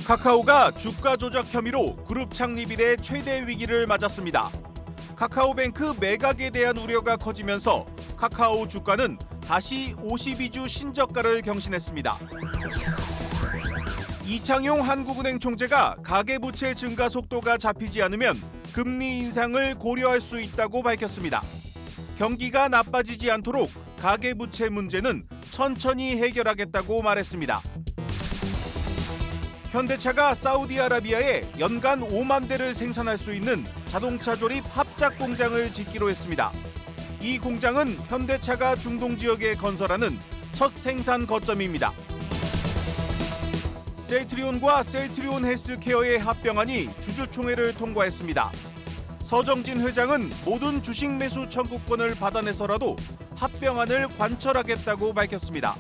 카카오가 주가 조작 혐의로 그룹 창립 이래 최대 위기를 맞았습니다. 카카오뱅크 매각에 대한 우려가 커지면서 카카오 주가는 다시 52주 신저가를 경신했습니다. 이창용 한국은행 총재가 가계부채 증가 속도가 잡히지 않으면 금리 인상을 고려할 수 있다고 밝혔습니다. 경기가 나빠지지 않도록 가계부채 문제는 천천히 해결하겠다고 말했습니다. 현대차가 사우디아라비아에 연간 5만 대를 생산할 수 있는 자동차 조립 합작 공장을 짓기로 했습니다. 이 공장은 현대차가 중동 지역에 건설하는 첫 생산 거점입니다. 셀트리온과 셀트리온 헬스케어의 합병안이 주주총회를 통과했습니다. 서정진 회장은 모든 주식 매수 청구권을 받아내서라도 합병안을 관철하겠다고 밝혔습니다.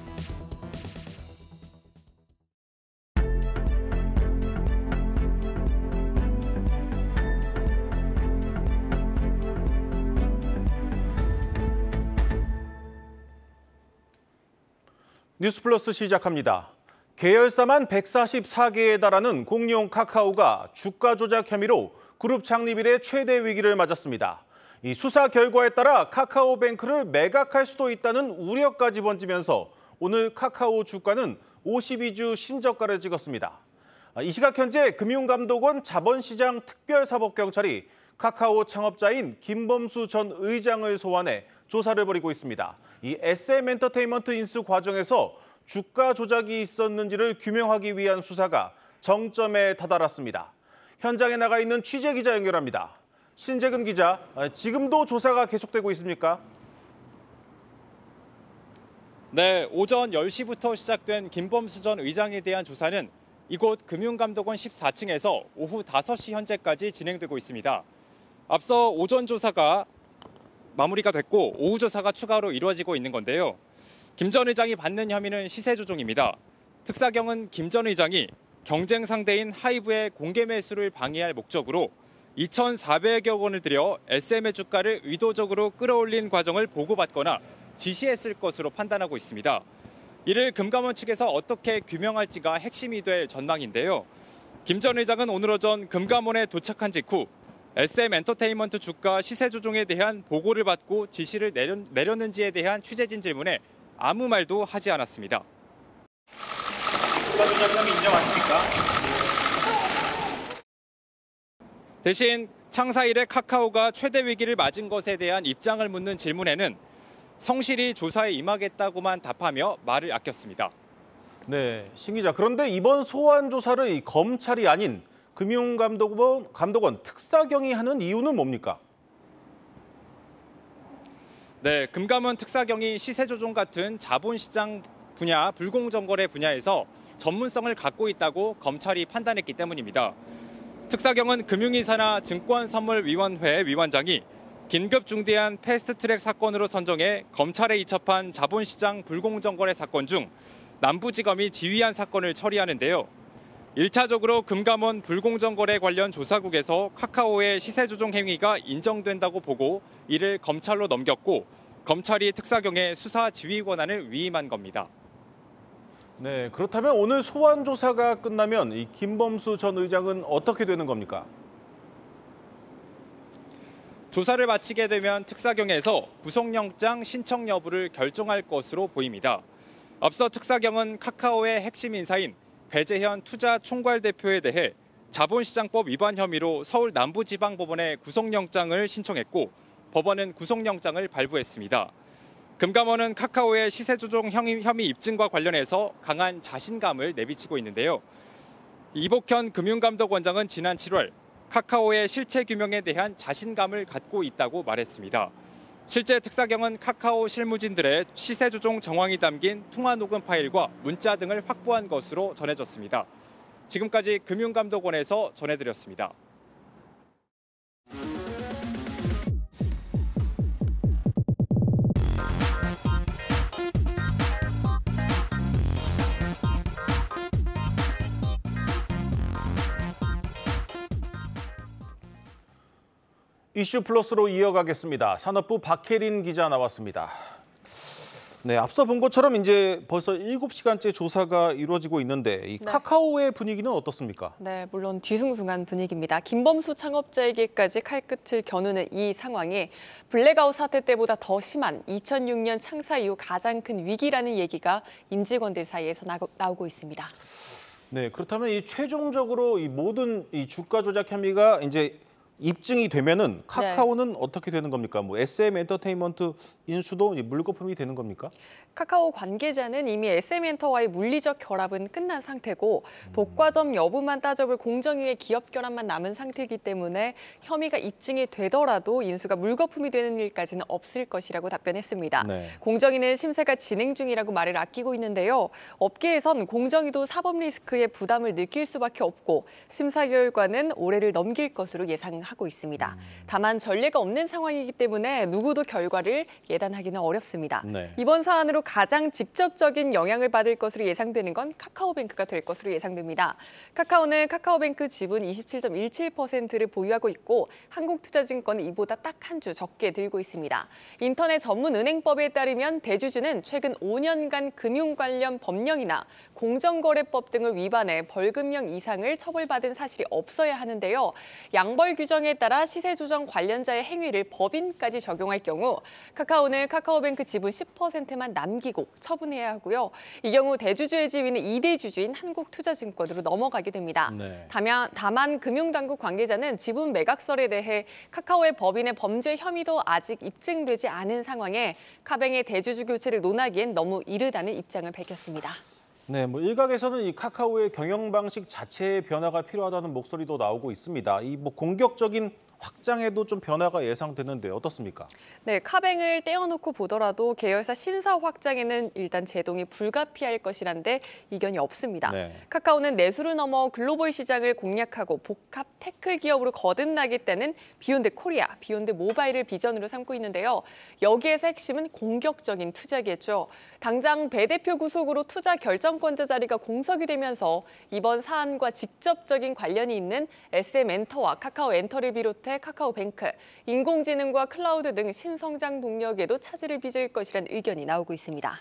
뉴스플러스 시작합니다. 계열사만 144개에 달하는 공룡 카카오가 주가 조작 혐의로 그룹 창립 이래 최대 위기를 맞았습니다. 이 수사 결과에 따라 카카오뱅크를 매각할 수도 있다는 우려까지 번지면서 오늘 카카오 주가는 52주 신저가를 찍었습니다. 이 시각 현재 금융감독원 자본시장 특별사법경찰이 카카오 창업자인 김범수 전 의장을 소환해 조사를 벌이고 있습니다. 이 SM엔터테인먼트 인수 과정에서 주가 조작이 있었는지를 규명하기 위한 수사가 정점에 다다랐습니다. 현장에 나가 있는 취재기자 연결합니다. 신재근 기자, 지금도 조사가 계속되고 있습니까? 네, 오전 10시부터 시작된 김범수 전 의장에 대한 조사는 이곳 금융감독원 14층에서 오후 5시 현재까지 진행되고 있습니다. 앞서 오전 조사가 마무리가 됐고 오후 조사가 추가로 이루어지고 있는 건데요. 김 전 의장이 받는 혐의는 시세 조종입니다. 특사경은 김 전 의장이 경쟁 상대인 하이브의 공개 매수를 방해할 목적으로 2,400여 원을 들여 SM의 주가를 의도적으로 끌어올린 과정을 보고받거나 지시했을 것으로 판단하고 있습니다. 이를 금감원 측에서 어떻게 규명할지가 핵심이 될 전망인데요. 김 전 의장은 오늘 오전 금감원에 도착한 직후 SM엔터테인먼트 주가 시세 조종에 대한 보고를 받고 지시를 내렸는지에 대한 취재진 질문에 아무 말도 하지 않았습니다. 주가 조작 혐의 인정하십니까? 대신 창사 이래 카카오가 최대 위기를 맞은 것에 대한 입장을 묻는 질문에는 성실히 조사에 임하겠다고만 답하며 말을 아꼈습니다. 네, 신 기자. 그런데 이번 소환 조사를 검찰이 아닌 금융감독원 특사경이 하는 이유는 뭡니까? 네, 금감원 특사경이 시세 조종 같은 자본시장 분야, 불공정거래 분야에서 전문성을 갖고 있다고 검찰이 판단했기 때문입니다. 특사경은 금융위산화 증권선물위원회 위원장이 긴급 중대한 패스트트랙 사건으로 선정해 검찰에 이첩한 자본시장 불공정거래 사건 중 남부지검이 지휘한 사건을 처리하는데요. 1차적으로 금감원 불공정거래 관련 조사국에서 카카오의 시세조종 행위가 인정된다고 보고 이를 검찰로 넘겼고 검찰이 특사경에 수사 지휘 권한을 위임한 겁니다. 네, 그렇다면 오늘 소환 조사가 끝나면 이 김범수 전 의장은 어떻게 되는 겁니까? 조사를 마치게 되면 특사경에서 구속영장 신청 여부를 결정할 것으로 보입니다. 앞서 특사경은 카카오의 핵심 인사인 배재현 투자총괄대표에 대해 자본시장법 위반 혐의로 서울 남부지방법원에 구속영장을 신청했고 법원은 구속영장을 발부했습니다. 금감원은 카카오의 시세조종 혐의 입증과 관련해서 강한 자신감을 내비치고 있는데요. 이복현 금융감독원장은 지난 7월 카카오의 실체 규명에 대한 자신감을 갖고 있다고 말했습니다. 실제 특사경은 카카오 실무진들의 시세 조종 정황이 담긴 통화 녹음 파일과 문자 등을 확보한 것으로 전해졌습니다. 지금까지 금융감독원에서 전해드렸습니다. 이슈 플러스로 이어가겠습니다. 산업부 박혜린 기자 나왔습니다. 네, 앞서 본 것처럼 이제 벌써 7시간째 조사가 이루어지고 있는데 이 카카오의 분위기는 어떻습니까? 네, 물론 뒤숭숭한 분위기입니다. 김범수 창업자에게까지 칼끝을 겨누는 이 상황이 블랙아웃 사태 때보다 더 심한 2006년 창사 이후 가장 큰 위기라는 얘기가 임직원들 사이에서 나오고 있습니다. 네, 그렇다면 이 최종적으로 이 모든 이 주가 조작 혐의가 이제 입증이 되면은 카카오는 어떻게 되는 겁니까? 뭐 SM 엔터테인먼트 인수도 물거품이 되는 겁니까? 카카오 관계자는 이미 SM엔터와의 물리적 결합은 끝난 상태고 독과점 여부만 따져볼 공정위의 기업 결합만 남은 상태이기 때문에 혐의가 입증이 되더라도 인수가 물거품이 되는 일까지는 없을 것이라고 답변했습니다. 네. 공정위는 심사가 진행 중이라고 말을 아끼고 있는데요. 업계에선 공정위도 사법 리스크의 부담을 느낄 수밖에 없고 심사 결과는 올해를 넘길 것으로 예상하고 있습니다. 다만 전례가 없는 상황이기 때문에 누구도 결과를 예단하기는 어렵습니다. 네. 이번 사안으로 가장 직접적인 영향을 받을 것으로 예상되는 건 카카오뱅크가 될 것으로 예상됩니다. 카카오는 카카오뱅크 지분 27.17%를 보유하고 있고 한국투자증권은 이보다 딱 한 주 적게 들고 있습니다. 인터넷 전문은행법에 따르면 대주주는 최근 5년간 금융 관련 법령이나 공정거래법 등을 위반해 벌금형 이상을 처벌받은 사실이 없어야 하는데요. 양벌 규정에 따라 시세조정 관련자의 행위를 법인까지 적용할 경우 카카오는 카카오뱅크 지분 10%만 남기고 처분해야 하고요. 이 경우 대주주의 지위는 2대 주주인 한국투자증권으로 넘어가게 됩니다. 네. 다만 금융당국 관계자는 지분 매각설에 대해 카카오의 법인의 범죄 혐의도 아직 입증되지 않은 상황에 카뱅의 대주주 교체를 논하기엔 너무 이르다는 입장을 밝혔습니다. 네, 뭐 일각에서는 이 카카오의 경영 방식 자체의 변화가 필요하다는 목소리도 나오고 있습니다. 이 뭐 공격적인 확장에도 좀 변화가 예상되는데 어떻습니까? 네, 카뱅을 떼어놓고 보더라도 계열사 신사 확장에는 일단 제동이 불가피할 것이란데 이견이 없습니다. 네. 카카오는 내수를 넘어 글로벌 시장을 공략하고 복합 테크 기업으로 거듭나겠다는 비욘드 코리아, 비욘드 모바일을 비전으로 삼고 있는데요. 여기에서 핵심은 공격적인 투자겠죠. 당장 배 대표 구속으로 투자 결정권자 자리가 공석이 되면서 이번 사안과 직접적인 관련이 있는 SM엔터와 카카오엔터를 비롯해 카카오뱅크, 인공지능과 클라우드 등 신성장 동력에도 차질을 빚을 것이라는 의견이 나오고 있습니다.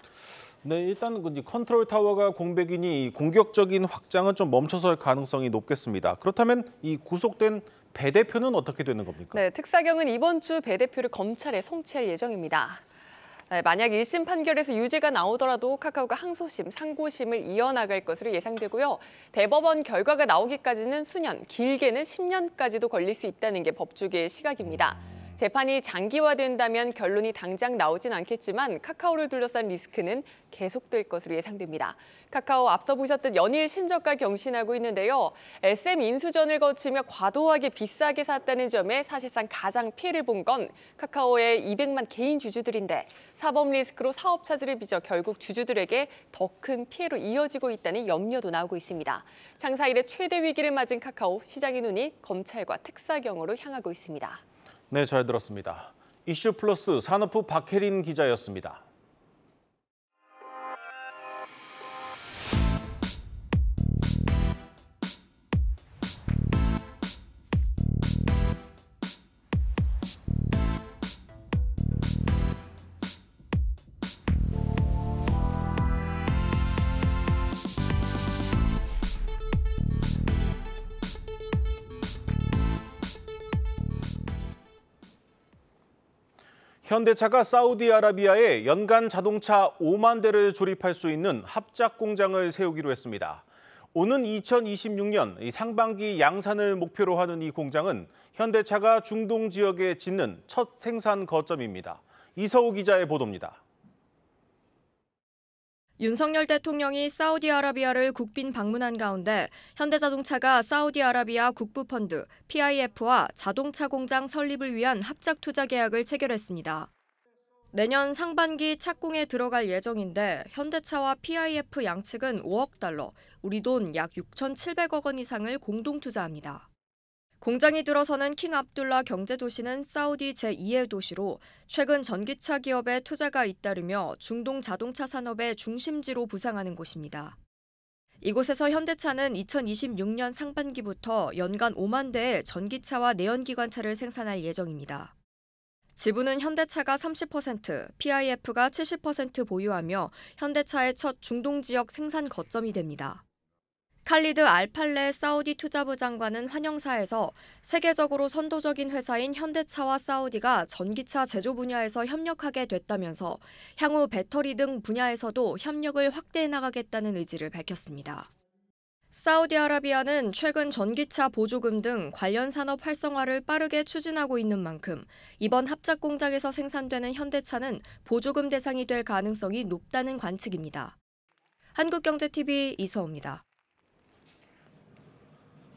네, 일단 컨트롤 타워가 공백이니 이 공격적인 확장은 좀 멈춰설 가능성이 높겠습니다. 그렇다면 이 구속된 배 대표는 어떻게 되는 겁니까? 네, 특사경은 이번 주 배 대표를 검찰에 송치할 예정입니다. 네, 만약 1심 판결에서 유죄가 나오더라도 카카오가 항소심, 상고심을 이어나갈 것으로 예상되고요. 대법원 결과가 나오기까지는 수년, 길게는 10년까지도 걸릴 수 있다는 게 법조계의 시각입니다. 재판이 장기화된다면 결론이 당장 나오진 않겠지만 카카오를 둘러싼 리스크는 계속될 것으로 예상됩니다. 카카오 앞서 보셨듯 연일 신저가 경신하고 있는데요. SM 인수전을 거치며 과도하게 비싸게 샀다는 점에 사실상 가장 피해를 본 건 카카오의 200만 개인 주주들인데 사법 리스크로 사업 차질을 빚어 결국 주주들에게 더 큰 피해로 이어지고 있다는 염려도 나오고 있습니다. 창사 이래 최대 위기를 맞은 카카오, 시장의 눈이 검찰과 특사경으로 향하고 있습니다. 네, 잘 들었습니다. 이슈 플러스 산업부 박혜린 기자였습니다. 현대차가 사우디아라비아에 연간 자동차 5만 대를 조립할 수 있는 합작 공장을 세우기로 했습니다. 오는 2026년 상반기 양산을 목표로 하는 이 공장은 현대차가 중동 지역에 짓는 첫 생산 거점입니다. 이서우 기자의 보도입니다. 윤석열 대통령이 사우디아라비아를 국빈 방문한 가운데 현대자동차가 사우디아라비아 국부펀드 PIF와 자동차 공장 설립을 위한 합작 투자 계약을 체결했습니다. 내년 상반기 착공에 들어갈 예정인데 현대차와 PIF 양측은 5억 달러, 우리 돈 약 6,700억 원 이상을 공동 투자합니다. 공장이 들어서는 킹 압둘라 경제도시는 사우디 제2의 도시로 최근 전기차 기업의 투자가 잇따르며 중동 자동차 산업의 중심지로 부상하는 곳입니다. 이곳에서 현대차는 2026년 상반기부터 연간 5만 대의 전기차와 내연기관차를 생산할 예정입니다. 지분은 현대차가 30%, PIF가 70% 보유하며 현대차의 첫 중동 지역 생산 거점이 됩니다. 칼리드 알팔레 사우디 투자부 장관은 환영사에서 세계적으로 선도적인 회사인 현대차와 사우디가 전기차 제조 분야에서 협력하게 됐다면서 향후 배터리 등 분야에서도 협력을 확대해 나가겠다는 의지를 밝혔습니다. 사우디아라비아는 최근 전기차 보조금 등 관련 산업 활성화를 빠르게 추진하고 있는 만큼 이번 합작 공장에서 생산되는 현대차는 보조금 대상이 될 가능성이 높다는 관측입니다. 한국경제TV 이서우입니다.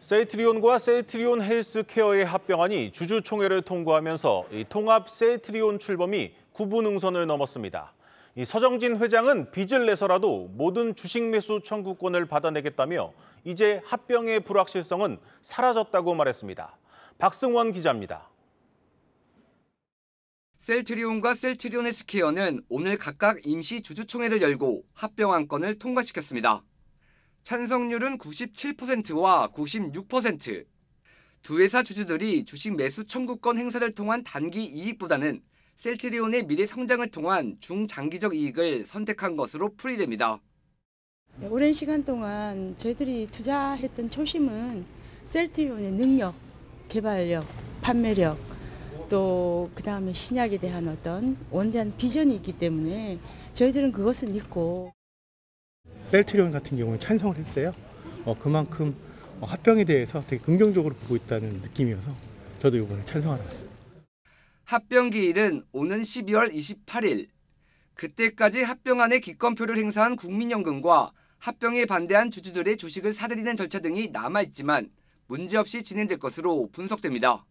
세이트리온과 세이트리온 헬스케어의 합병안이 주주총회를 통과하면서 이 통합 세이트리온 출범이 9분 응선을 넘었습니다. 이 서정진 회장은 빚을 내서라도 모든 주식 매수 청구권을 받아내겠다며 이제 합병의 불확실성은 사라졌다고 말했습니다. 박승원 기자입니다. 셀트리온과 셀트리온 헬스케어는 오늘 각각 임시 주주총회를 열고 합병안건을 통과시켰습니다. 찬성률은 97%와 96%. 두 회사 주주들이 주식 매수 청구권 행사를 통한 단기 이익보다는 셀트리온의 미래 성장을 통한 중장기적 이익을 선택한 것으로 풀이됩니다. 오랜 시간 동안 저희들이 투자했던 초심은 셀트리온의 능력, 개발력, 판매력, 또 그다음에 신약에 대한 어떤 원대한 비전이 있기 때문에 저희들은 그것을 믿고 셀트리온 같은 경우는 찬성을 했어요. 그만큼 합병에 대해서 되게 긍정적으로 보고 있다는 느낌이어서 저도 이번에 찬성하러 왔어요. 합병 기일은 오는 12월 28일. 그때까지 합병안의 기권표를 행사한 국민연금과 합병에 반대한 주주들의 주식을 사들이는 절차 등이 남아있지만 문제없이 진행될 것으로 분석됩니다.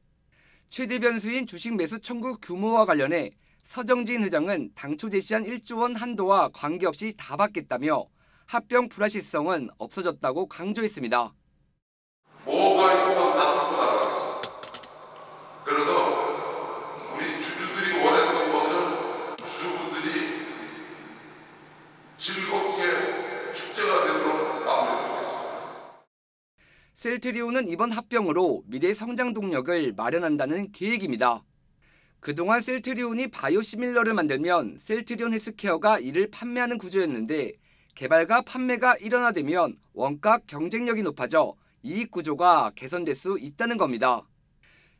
최대 변수인 주식 매수 청구 규모와 관련해 서정진 회장은 당초 제시한 1조 원 한도와 관계없이 다 받겠다며 합병 불확실성은 없어졌다고 강조했습니다. 뭐가 있던 다 갖고 나가겠어. 그래서 우리 주주들이 원했던 것을 주주분들이 즐겁게 축제가 되도록 마무리하겠습니다. 셀트리온은 이번 합병으로 미래 성장 동력을 마련한다는 계획입니다. 그동안 셀트리온이 바이오시밀러를 만들면 셀트리온 헬스케어가 이를 판매하는 구조였는데 개발과 판매가 일원화되면 원가 경쟁력이 높아져 이익 구조가 개선될 수 있다는 겁니다.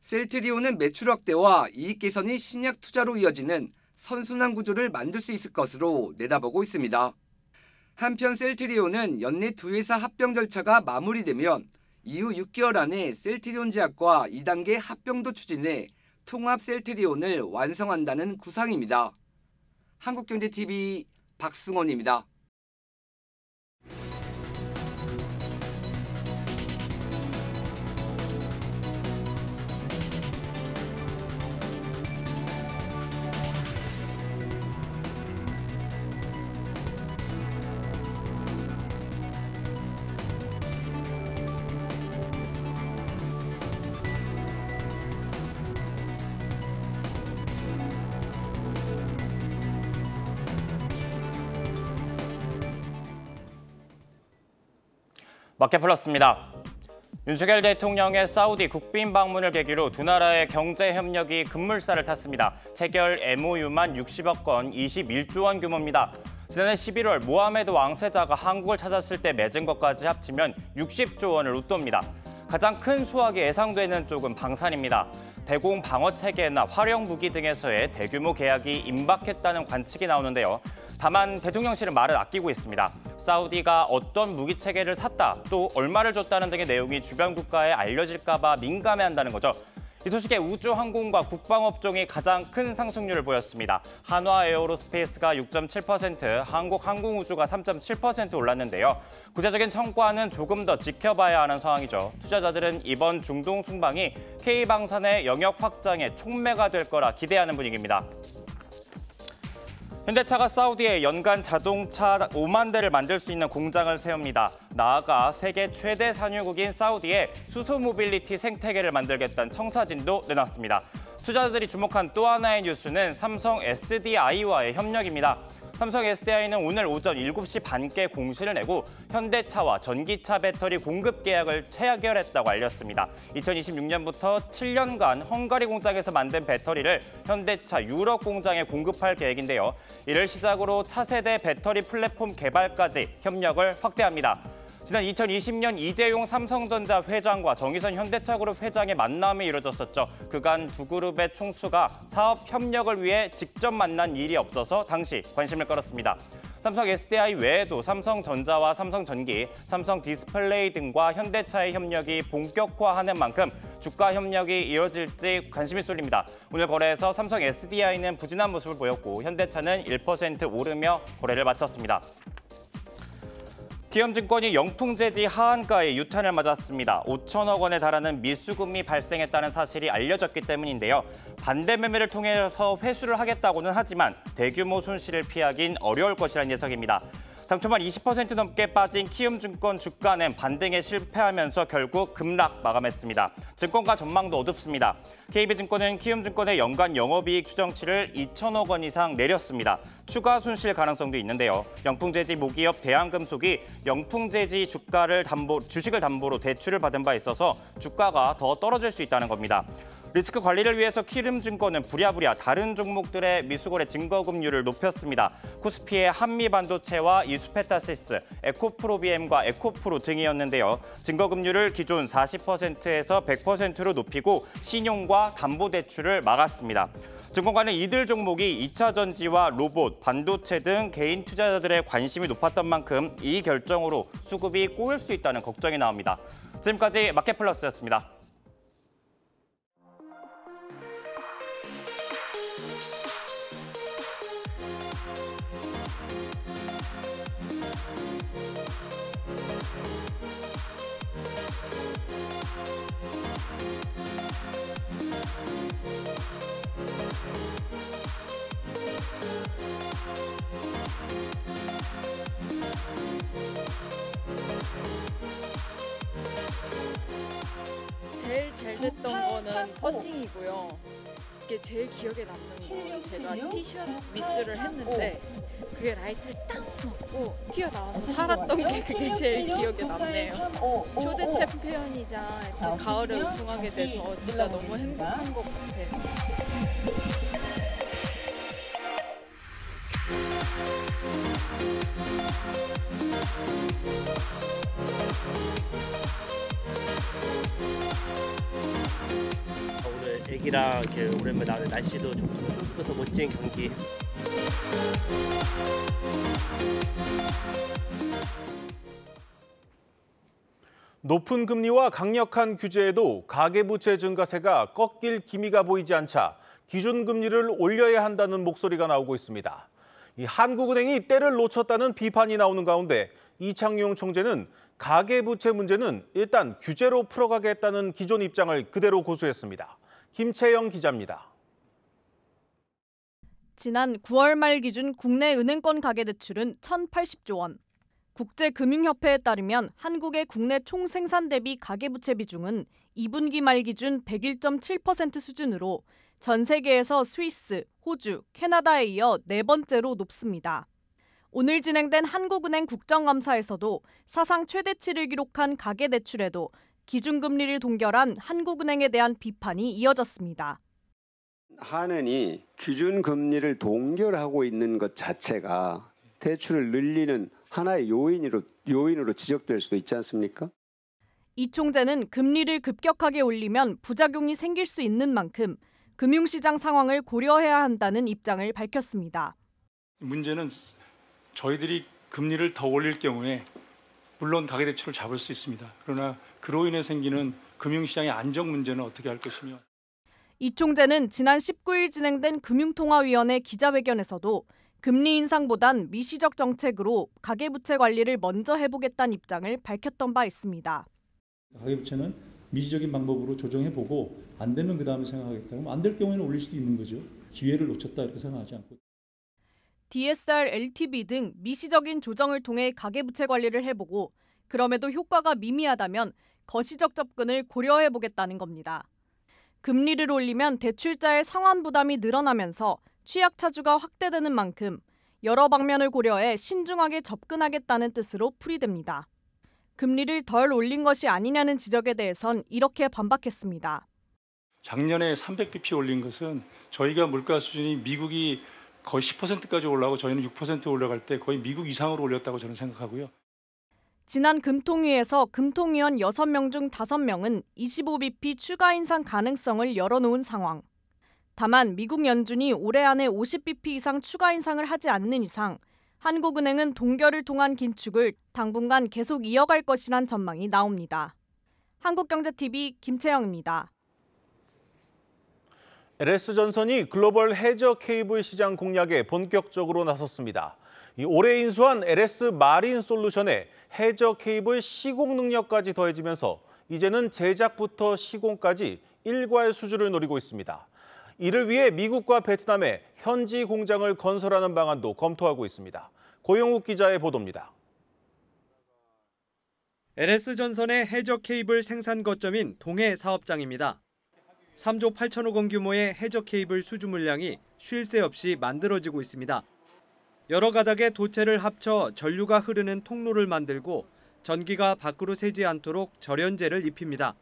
셀트리온은 매출 확대와 이익 개선이 신약 투자로 이어지는 선순환 구조를 만들 수 있을 것으로 내다보고 있습니다. 한편 셀트리온은 연내 두 회사 합병 절차가 마무리되면 이후 6개월 안에 셀트리온 제약과 2단계 합병도 추진해 통합 셀트리온을 완성한다는 구상입니다. 한국경제TV 박승원입니다. 마켓플러스입니다. 윤석열 대통령의 사우디 국빈 방문을 계기로 두 나라의 경제 협력이 급물살을 탔습니다. 체결 MOU만 60억 건, 21조 원 규모입니다. 지난해 11월 모하메드 왕세자가 한국을 찾았을 때 맺은 것까지 합치면 60조 원을 웃돕니다. 가장 큰 수확이 예상되는 쪽은 방산입니다. 대공 방어 체계나 활용 무기 등에서의 대규모 계약이 임박했다는 관측이 나오는데요. 다만 대통령실은 말을 아끼고 있습니다. 사우디가 어떤 무기 체계를 샀다, 또 얼마를 줬다는 등의 내용이 주변 국가에 알려질까 봐 민감해한다는 거죠. 이 소식에 우주항공과 국방업종이 가장 큰 상승률을 보였습니다. 한화 에어로스페이스가 6.7%, 한국항공우주가 3.7% 올랐는데요. 구체적인 성과는 조금 더 지켜봐야 하는 상황이죠. 투자자들은 이번 중동 순방이 K방산의 영역 확장의 촉매가 될 거라 기대하는 분위기입니다. 현대차가 사우디에 연간 자동차 5만 대를 만들 수 있는 공장을 세웁니다. 나아가 세계 최대 산유국인 사우디에 수소 모빌리티 생태계를 만들겠다는 청사진도 내놨습니다. 투자자들이 주목한 또 하나의 뉴스는 삼성 SDI와의 협력입니다. 삼성 SDI는 오늘 오전 7시 반께 공시를 내고 현대차와 전기차 배터리 공급 계약을 체결했다고 알렸습니다. 2026년부터 7년간 헝가리 공장에서 만든 배터리를 현대차 유럽 공장에 공급할 계획인데요. 이를 시작으로 차세대 배터리 플랫폼 개발까지 협력을 확대합니다. 지난 2020년 이재용 삼성전자 회장과 정의선 현대차그룹 회장의 만남이 이루어졌었죠. 그간 두 그룹의 총수가 사업 협력을 위해 직접 만난 일이 없어서 당시 관심을 끌었습니다. 삼성 SDI 외에도 삼성전자와 삼성전기, 삼성디스플레이 등과 현대차의 협력이 본격화하는 만큼 주가 협력이 이뤄질지 관심이 쏠립니다. 오늘 거래에서 삼성 SDI는 부진한 모습을 보였고 현대차는 1% 오르며 거래를 마쳤습니다. 키움증권이 영풍재지 하한가에 유탄을 맞았습니다. 5천억 원에 달하는 미수금이 발생했다는 사실이 알려졌기 때문인데요. 반대 매매를 통해서 회수를 하겠다고는 하지만 대규모 손실을 피하긴 어려울 것이라는 예상입니다. 장초반 20% 넘게 빠진 키움증권 주가는 반등에 실패하면서 결국 급락 마감했습니다. 증권가 전망도 어둡습니다. KB증권은 키움증권의 연간 영업이익 추정치를 2천억 원 이상 내렸습니다. 추가 손실 가능성도 있는데요. 영풍재지 모기업 대한금속이 영풍재지 주식을 담보로 대출을 받은 바 있어서 주가가 더 떨어질 수 있다는 겁니다. 리스크 관리를 위해서 키움증권은 부랴부랴 다른 종목들의 미수거래 증거금률을 높였습니다. 코스피의 한미반도체와 이수페타시스, 에코프로비엠과 에코프로 등이었는데요. 증거금률을 기존 40%에서 100%로 높이고 신용과 담보대출을 막았습니다. 증권가는 이들 종목이 2차 전지와 로봇, 반도체 등 개인 투자자들의 관심이 높았던 만큼 이 결정으로 수급이 꼬일 수 있다는 걱정이 나옵니다. 지금까지 마켓플러스였습니다. 제일 잘 됐던 거는 퍼팅이고요. 이게 제일 기억에 남는 건 제가 티샷 미스를 했는데 그게 라이트를 딱 맞고 튀어나와서 살았던 게 그게 제일 기억에 남네요. 초대 챔피언이자 이렇게 가을에 우승하게 돼서 진짜 너무 행복한 것 같아요. 오늘 애기랑 이렇게 오랜만에 나오는 날씨도 좋고 더 멋진 경기. 높은 금리와 강력한 규제에도 가계부채 증가세가 꺾일 기미가 보이지 않자 기준금리를 올려야 한다는 목소리가 나오고 있습니다. 이 한국은행이 때를 놓쳤다는 비판이 나오는 가운데 이창용 총재는 가계부채 문제는 일단 규제로 풀어가겠다는 기존 입장을 그대로 고수했습니다. 김채영 기자입니다. 지난 9월 말 기준 국내 은행권 가계대출은 1,080조 원. 국제금융협회에 따르면 한국의 국내 총생산 대비 가계부채 비중은 2분기 말 기준 101.7% 수준으로 전 세계에서 스위스, 호주, 캐나다에 이어 네 번째로 높습니다. 오늘 진행된 한국은행 국정감사에서도 사상 최대치를 기록한 가계대출에도 기준금리를 동결한 한국은행에 대한 비판이 이어졌습니다. 한은이 기준금리를 동결하고 있는 것 자체가 대출을 늘리는 하나의 요인으로 지적될 수도 있지 않습니까? 이 총재는 금리를 급격하게 올리면 부작용이 생길 수 있는 만큼 금융시장 상황을 고려해야 한다는 입장을 밝혔습니다. 문제는 저희들이 금리를 더 올릴 경우에 물론 가계대출을 잡을 수 있습니다. 그러나 그로 인해 생기는 금융시장의 안정 문제는 어떻게 할 것이며. 이 총재는 지난 19일 진행된 금융통화위원회 기자회견에서도 금리 인상보단 미시적 정책으로 가계부채 관리를 먼저 해보겠다는 입장을 밝혔던 바 있습니다. 가계부채는 미시적인 방법으로 조정해보고 안 되면 그 다음에 생각하겠다. 그럼 안 될 경우에는 올릴 수도 있는 거죠. 기회를 놓쳤다 이렇게 생각하지 않고. DSR, LTV 등 미시적인 조정을 통해 가계부채 관리를 해보고 그럼에도 효과가 미미하다면 거시적 접근을 고려해보겠다는 겁니다. 금리를 올리면 대출자의 상환 부담이 늘어나면서 취약 차주가 확대되는 만큼 여러 방면을 고려해 신중하게 접근하겠다는 뜻으로 풀이됩니다. 금리를 덜 올린 것이 아니냐는 지적에 대해선 이렇게 반박했습니다. 작년에 300bp 올린 것은 저희가 물가 수준이 미국이 거의 10%까지 올라가고 저희는 6% 올라갈 때 거의 미국 이상으로 올렸다고 저는 생각하고요. 지난 금통위에서 금통위원 6명 중 5명은 25bp 추가 인상 가능성을 열어놓은 상황. 다만 미국 연준이 올해 안에 50bp 이상 추가 인상을 하지 않는 이상 한국은행은 동결을 통한 긴축을 당분간 계속 이어갈 것이란 전망이 나옵니다. 한국경제TV 김채영입니다. LS전선이 글로벌 해저 케이블 시장 공략에 본격적으로 나섰습니다. 올해 인수한 LS 마린 솔루션에 해저 케이블 시공 능력까지 더해지면서 이제는 제작부터 시공까지 일괄 수주를 노리고 있습니다. 이를 위해 미국과 베트남에 현지 공장을 건설하는 방안도 검토하고 있습니다. 고영욱 기자의 보도입니다. LS전선의 해저 케이블 생산 거점인 동해 사업장입니다. 3조 8천억 원 규모의 해저 케이블 수주 물량이 쉴 새 없이 만들어지고 있습니다. 여러 가닥의 도체를 합쳐 전류가 흐르는 통로를 만들고 전기가 밖으로 새지 않도록 절연제를 입힙니다.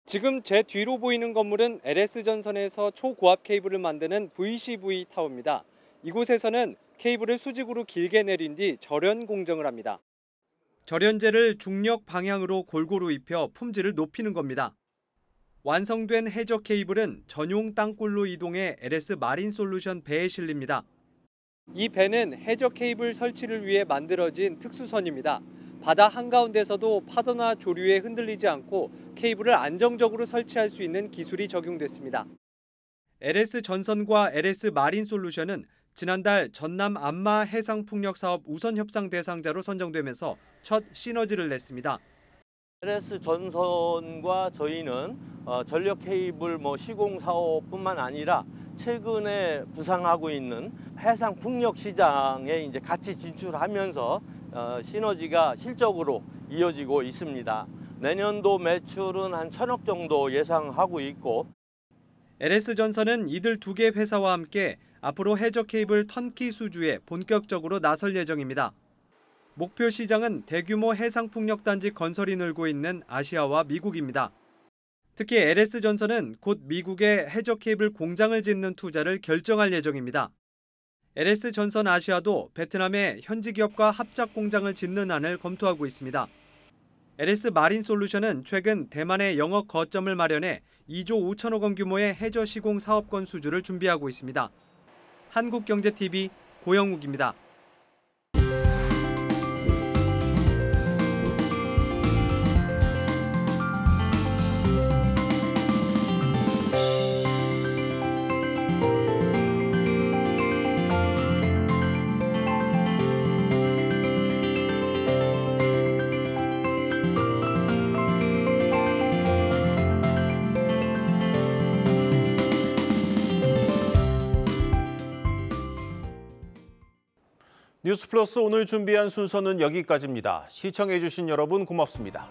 지금 제 뒤로 보이는 건물은 LS전선에서 초고압 케이블을 만드는 VCV 타워입니다. 이곳에서는 케이블을 수직으로 길게 내린 뒤 절연 공정을 합니다. 절연제를 중력 방향으로 골고루 입혀 품질을 높이는 겁니다. 완성된 해저 케이블은 전용 땅굴로 이동해 LS 마린 솔루션 배에 실립니다. 이 배는 해저 케이블 설치를 위해 만들어진 특수선입니다. 바다 한가운데서도 파도나 조류에 흔들리지 않고 케이블을 안정적으로 설치할 수 있는 기술이 적용됐습니다. LS 전선과 LS 마린 솔루션은 지난달 전남 안마 해상풍력 사업 우선 협상 대상자로 선정되면서 첫 시너지를 냈습니다. LS 전선과 저희는 전력 케이블 시공 사업뿐만 아니라 최근에 부상하고 있는 해상 풍력 시장에 이제 같이 진출하면서 시너지가 실적으로 이어지고 있습니다. 내년도 매출은 한 1,000억 정도 예상하고 있고 LS전선은 이들 2개 회사와 함께 앞으로 해저 케이블 턴키 수주에 본격적으로 나설 예정입니다. 목표 시장은 대규모 해상풍력단지 건설이 늘고 있는 아시아와 미국입니다. 특히 LS전선은 곧 미국에 해저 케이블 공장을 짓는 투자를 결정할 예정입니다. LS전선 아시아도 베트남에 현지 기업과 합작 공장을 짓는 안을 검토하고 있습니다. LS 마린 솔루션은 최근 대만에 영업 거점을 마련해 2조 5천억 원 규모의 해저 시공 사업권 수주를 준비하고 있습니다. 한국경제TV 고영욱입니다. 뉴스플러스 오늘 준비한 순서는 여기까지입니다. 시청해주신 여러분 고맙습니다.